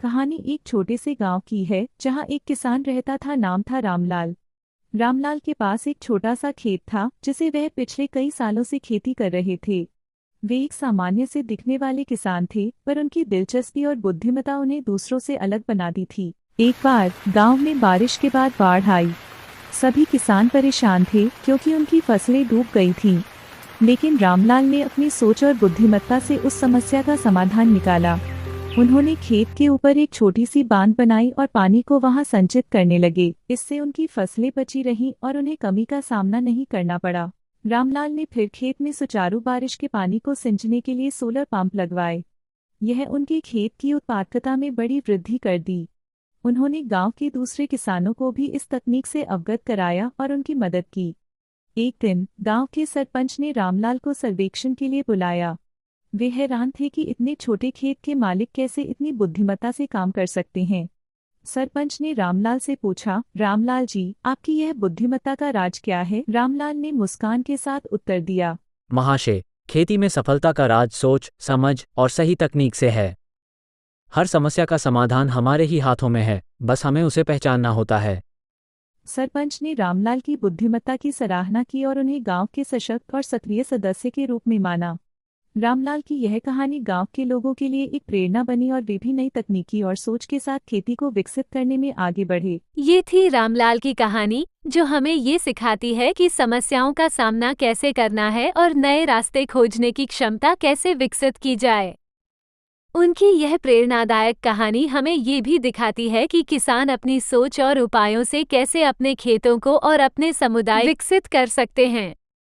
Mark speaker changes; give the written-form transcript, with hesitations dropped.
Speaker 1: कहानी एक छोटे से गांव की है जहां एक किसान रहता था। नाम था रामलाल। रामलाल के पास एक छोटा सा खेत था जिसे वह पिछले कई सालों से खेती कर रहे थे। वे एक सामान्य से दिखने वाले किसान थे, पर उनकी दिलचस्पी और बुद्धिमत्ता उन्हें दूसरों से अलग बनाती थी। एक बार गांव में बारिश के बाद बाढ़ आई। सभी किसान परेशान थे क्योंकि उनकी फसलें डूब गई थीं। लेकिन रामलाल ने अपनी सोच और बुद्धिमत्ता से उस समस्या का समाधान निकाला। उन्होंने खेत के ऊपर एक छोटी सी बांध बनाई और पानी को वहां संचित करने लगे। इससे उनकी फसलें बची रहीं और उन्हें कमी का सामना नहीं करना पड़ा। रामलाल ने फिर खेत में सुचारू बारिश के पानी को सिंचने के लिए सोलर पंप लगवाए। यह उनके खेत की उत्पादकता में बड़ी वृद्धि कर दी। उन्होंने गांव के दूसरे किसानों को भी इस तकनीक से अवगत कराया और उनकी मदद की। एक दिन गांव के सरपंच ने रामलाल को सर्वेक्षण के लिए बुलाया। वे हैरान थे कि इतने छोटे खेत के मालिक कैसे इतनी बुद्धिमत्ता से काम कर सकते हैं। सरपंच ने रामलाल से पूछा, रामलाल जी, आपकी यह बुद्धिमत्ता का राज क्या है? रामलाल ने मुस्कान के साथ उत्तर दिया,
Speaker 2: महाशय, खेती में सफलता का राज सोच, समझ और सही तकनीक से है। हर समस्या का समाधान हमारे ही हाथों में है, बस हमें उसे पहचानना होता है।
Speaker 1: सरपंच ने रामलाल की बुद्धिमत्ता की सराहना की और उन्हें गांव के सशक्त और सक्रिय सदस्य के रूप में माना। रामलाल की यह कहानी गांव के लोगों के लिए एक प्रेरणा बनी और वे भी नई तकनीकी और सोच के साथ खेती को विकसित करने में आगे बढ़े।
Speaker 3: ये थी रामलाल की कहानी, जो हमें ये सिखाती है कि समस्याओं का सामना कैसे करना है और नए रास्ते खोजने की क्षमता कैसे विकसित की जाए। उनकी यह प्रेरणादायक कहानी हमें ये भी दिखाती है कि किसान अपनी सोच और उपायों से कैसे अपने खेतों को और अपने समुदाय विकसित कर सकते हैं।